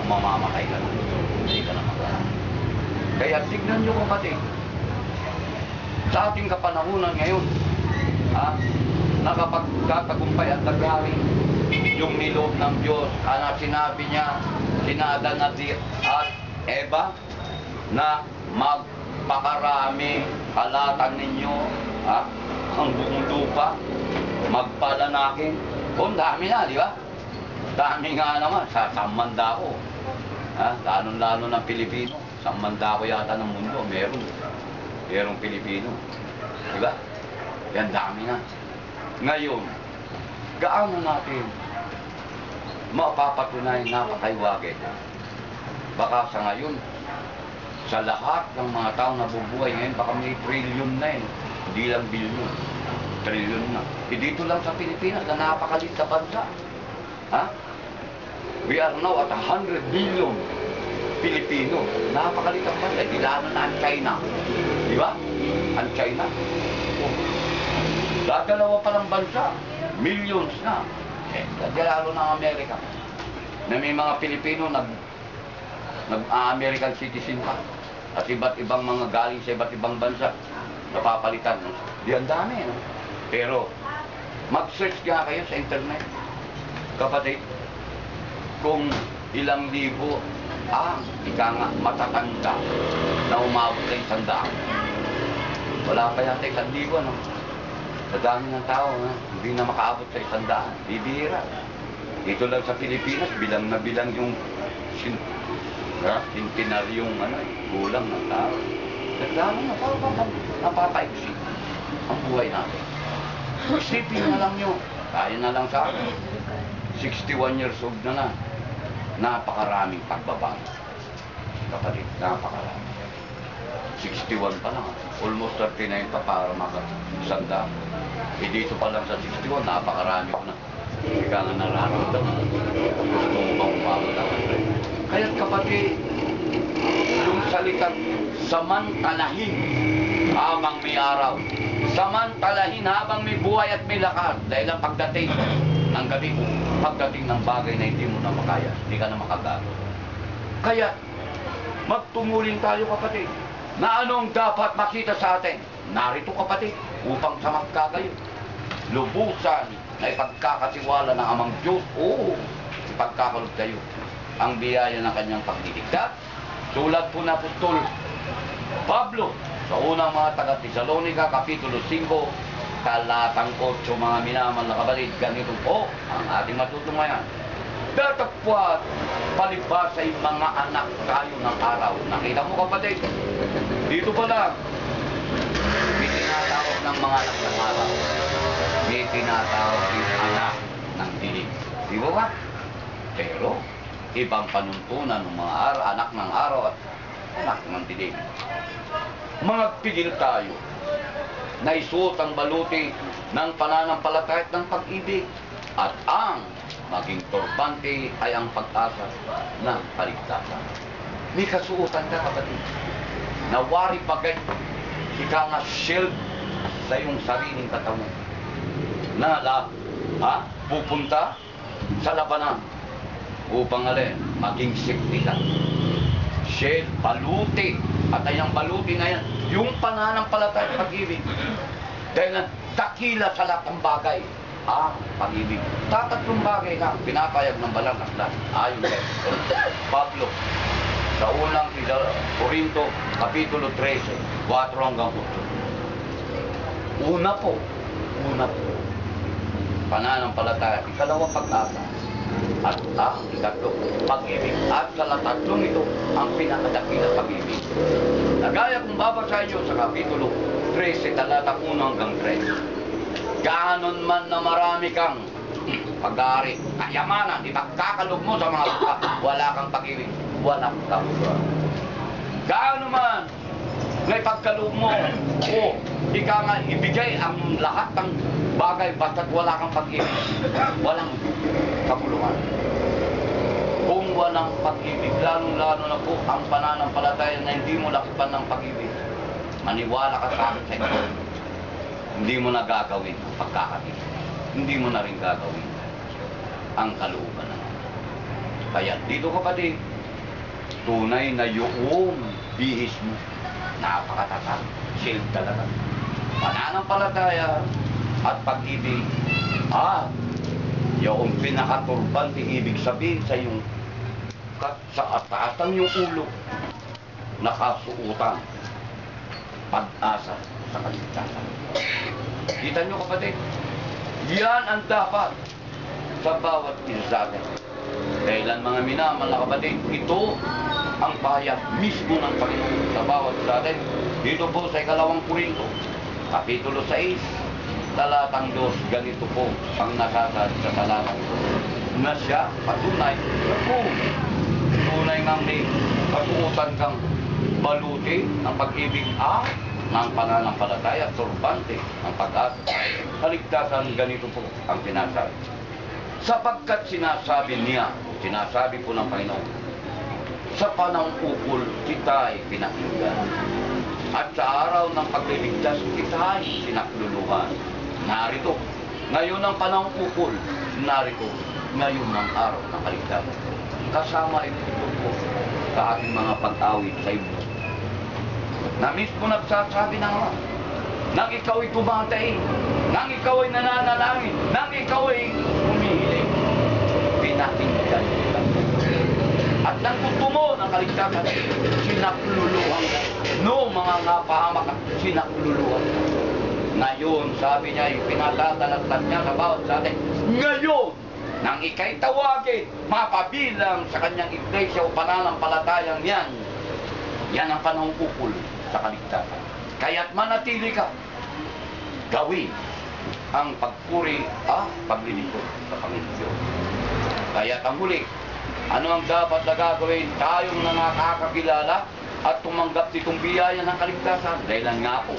mamamatay ka na. Hindi ka na magkakaroon. Kaya tignan nyo kapatid, sa ating kapanahunan ngayon, nakapagtatagumpay at nagaling yung niloob ng Diyos. Sinabi niya, sina Adan at Eva, na magpakarami halatan ninyo, ang buong lupa, magpalanakin. Kung dami na, di ba? Dami nga naman, sa Mandako. Lalo-lalo ng Pilipino. Sa Mandako yata ng mundo, merong Pilipino. Di ba? Yan dami na. Ngayon, gaano natin mapapatunay napakaiwagin? Baka sa ngayon, sa lahat ng mga taong nabubuhay ngayon, baka may trilyon na yun. Hindi lang bilyon. Trilyon na. Dito lang sa Pilipinas na napakalit na bansa. We are now at 100 billion Pilipino. Napakalit ang bansa. Lalo na ang China. Di ba? Ang China. Dalawa pa lang bansa. Millions na. Lalo na ang Amerika. Na may mga Pilipino nag-American citizen pa. At iba't ibang mga galing sa iba't ibang bansa. Napapalitan. Di ang dami. No? Pero, mag-search nga kayo sa internet. Kapatid, kung ilang libo ika nga matatanda na umabot na 100. Wala pa yata 1,000, no? Sa dami ng tao, hindi na makaabot sa 100. Bibihira. Dito lang sa Pilipinas, bilang na bilang yung centenaryong gulang ng tao. Sa dami na tao, napapaiksi ang buhay natin. Isipin na lang nyo, tayo na lang sa akin. 61 years old na. Napakaraming pagbabago. Kapatid, napakarami. 61 pa lang. Almost 39 pa para makasanda. Dito pa lang sa 61, napakarami ko na. Ika nga nararamdaman. Gusto mo bang umabot ang Kaya't kapatid, yung salitang samantalahin habang may araw. Samantalahin habang may buhay at may lakas. Dahil ang pagdating ng gabi, pagdating ng bagay na hindi mo na makaya, hindi ka na makagago. Kaya, magtumulin tayo kapatid, na anong dapat makita sa atin. Narito kapatid, upang sa magkagayo. Lubusan na ipagkakatiwala ng Amang Diyos. Ipagkakalog kayo ang biyaya ng kanyang pagdidigtas. Sulat po na Apostol Pablo sa unang mga taga-Tesalonica, Kapitulo 5, talatang 8, mga minamahal na kapatid, ganito po ang ating matutungayan. Datapwat palibasay mga anak tayo ng araw. Nakita mo kapatid, dito pa lang, may tinatawag ng mga anak ng araw. May tinatawag din anak ng dilig. Di ba ba? Pero, ibang panuntunan ng mga anak ng araw at anak ng dilig. Magpigil tayo na isuot ang baluti ng pananampalataya at ng pag-ibig at ang maging turbante ay ang pag-asa ng kaligtasan. May kasuotan ka kapatid. Nawari pagay ika nga shield sa iyong sariling katawan na pupunta sa labanan upang maging safety ka. Shield, baluti. At ayang baluti na yan, yung pananampalataya at pag-ibig. Dahil dakila sa lahat ng bagay, pag-ibig. Tatatlong bagay na pinapayag ng Balang Aklat. Ayon kay Pablo sa unang Corinto, Kapitulo 13, 4 hanggang 8. Una po, pananampalataya. Ikalawa, pag-asa. At ikatlo, pag-ibig. At sa tatlong ito, ang pinakadakila pag-ibig. Nagaya kung babasahin nyo sa Kapitulo 13, talatang 1 hanggang 3. Ganon man na marami kang pag-aari, kayamanan, ipagkakalog mo sa mga wala kang pag-ibig, wala kang gaano man na ipagkalog mo, ika nga ibigay ang lahat ng bagay basta't wala kang pag-ibig, walang kapuluhan. Kung walang pag-ibig, lalong-lalo na po ang pananampalataya na hindi mo lakipan ng pag-ibig, maniwala ka sa akin sa ito, hindi mo na gagawin ang pagkakatid. Hindi mo na rin gagawin ang kalooban naman. Kaya dito kapatid, tunay na yung bihis mo, napakatatag, shield talaga. Pananampalataya at pag-ibig, yung pinakaturbante ibig sabihin sa yung sa ataasan yung ulo, nakasuutan, pag-asa sa kaligtasan. Kita nyo kapatid, yan ang dapat sa bawat isa sa atin. Kailan mga minamahal na kapatid, ito ang pahayag mismo ng Panginoon sa bawat sa atin. Dito po sa 2 Korinto, Kapitulo 6, talatang 2, ganito po ang nasasaad sa talatang 2. Na siya, patunay, tunay nga may kasuotan kang baluti ng pag-ibig ng pananampalataya, turbante ng pag-asa. Kaligtasan, ganito po ang sinasabi. Sapagkat sinasabi niya, sinasabi po ng Panginoon, sa panahong ukol, kita ay pinakinggan. At sa araw ng pagliligtas, kita ay sinakluluhan. Narito, ngayon ang panahong ukol, narito, ngayon ang araw ng kaligtasan. Kasama ito po sa ating mga pag-awit sa inyo. Na mismo nagsasabi na nga, nang ikaw ay tumatay, nang ikaw ay nananalangin, nang ikaw ay humihiling, pinakinggan kita. At nang gusto mo ng kaligtasan, sinakluluhan ka. No, mga napahamak ka, sinakluluhan ka. Ngayon, sabi niya, yung pinatatalatlat niya sa bawat sa atin, ngayon, nang ika'y tawagin, mapabilang sa kanyang iglesia o pananampalatayang yan, yan ang panahong ukol sa kaligtasan. Kaya't manatili ka, gawin ang pagpuri, paglilingkod sa Panginoon. Kaya't ang huli, ano ang dapat na gagawin? Tayong nakakakilala at tumanggap nitong biyaya ng kaligtasan. Dahilan nga po,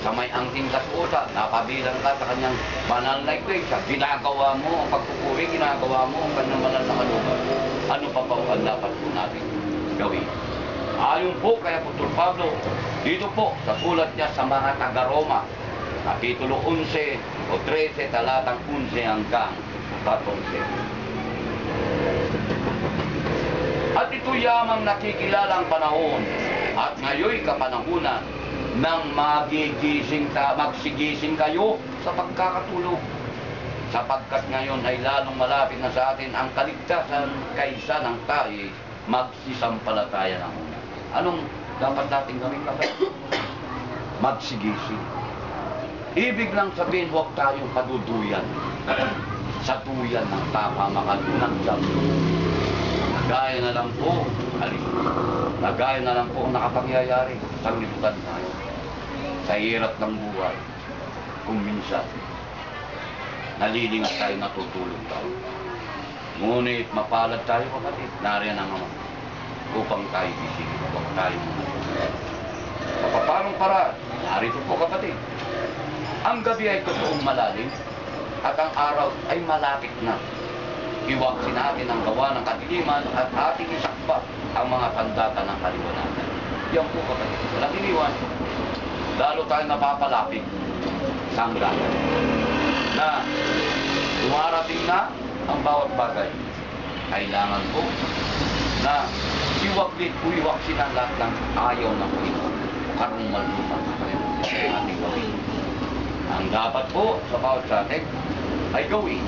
sa may angking kasuotan, napabilang ka sa kanyang banal na iglesia, ginagawa mo ang pagpupuri, ginagawa mo ang kanyang banal na kalooban. Ano pa ba ang dapat po natin gawin? Ayon po kay Apostol Pablo, dito po sa sulat niya sa mga taga-Roma, Kapitulo 11 o 13, talatang 11 hanggang 14. At ito yamang nakikilala ang panahon at ngayon kapanahunan nang magsigising kayo sa pagkakatulog. Sapagkat ngayon ay lalong malapit na sa atin ang kaligtasan kaysa ng tayo magsisampalataya ng una. Anong dapat natin gawin kapatid? Magsigising. Ibig lang sabihin, huwag tayong paduduyan sa duyan ng tapamakan ng Diablo. Nagaya na lang po, nagaya na lang po ang nakapangyayari sa libutan tayo. Sa hirap ng buhay, kung minsan, nalilingat tayo, natutulog tayo. Ngunit mapalad tayo kapatid, nariyan ang Ama, upang tayo isipin, huwag tayo matulog. Sa paparong paraan, narito po kapatid, ang gabi ay totoong malalim, at ang araw ay malapit na. Iwaksin natin ang gawa ng kadiliman at ating isakpa ang mga sandata ng kaliwanagan. Yan po kapatid, walang iniwan. Lalo tayo napapalapit sa hangganan na dumarating na ang bawat bagay. Kailangan po na iwaksin ang lahat ng ayaw ng Panginoon. Karong maluman sa Panginoon sa ating gawin. Ang dapat po sa bawat sa atin ay gawin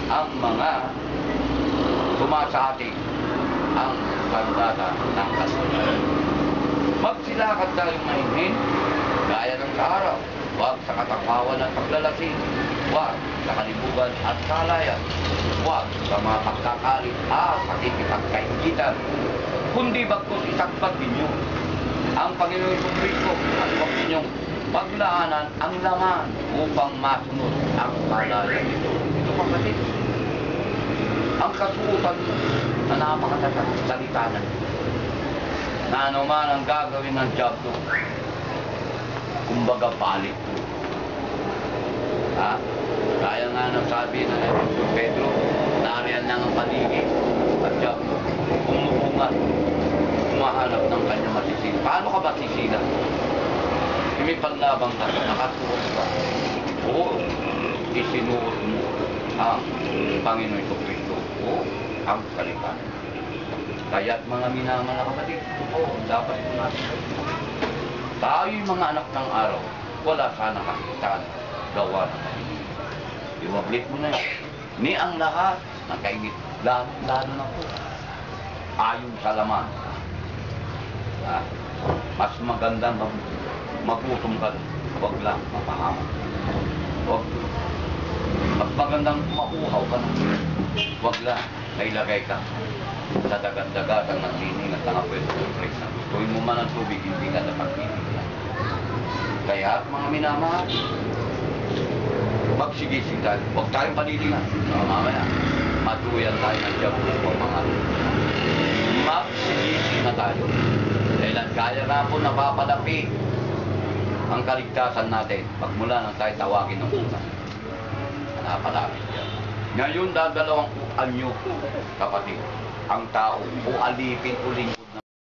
ang mga tumasa atin ang sandata ng kaliwanagan. Magsilakad tayong mahinhin gaya ng sa araw, huwag sa katangkawan at paglalasing, huwag sa kalibugan at kalayan, huwag sa mga pagkakalit at pakikipagkaingitan, kundi bagkus isakbag ninyo ang Panginoon Kristo at huwag ninyong paglaanan ang laman upang masunod ang kalayan nito. Ito kapatid, ang kasuotan na napakatatag salita na na ano man ang gagawin ng Diablo, kumbaga balik po. Kaya nga nang sabi na Pedro, nariyan na ang paligid at Diablo, umuungat, umahanap ng kanyang masisila. Paano ka masisila? May panlabang ka, nakasuot ka. O isinuot mo ang Panginoon Kristo o ang salita. Kaya't mga minamahal na kapatid, oo, dapat po natin. Tayo'y mga anak ng araw, wala sana kakitaan, gawa ng kainit. Iwaglit mo na yun. Ni ang lahat ng kainit, lalo na po. Ayon sa laman. Mas magandang magutom ka, huwag lang mapahamak. Huwag. Mas magandang mauhaw ka na, huwag lang nailagay ka sa dagat-dagatan ng lining at ng apwet ng presa. Tuwin mo man ang tubig, hindi ka napagpipigyan. Kaya mga minamahal, magsigising tayo. Huwag tayong panilingan. Mamaya, matuyan tayo ng Diyabo ng mga magsigising na tayo. Dahil kaya na po napapadapi ang kaligtasan natin. Pagmula nang tayo tawagin ng una. Napalapit yan. Ngayon dadalawang anyo, kapatid, ang tao o alipin o lingkod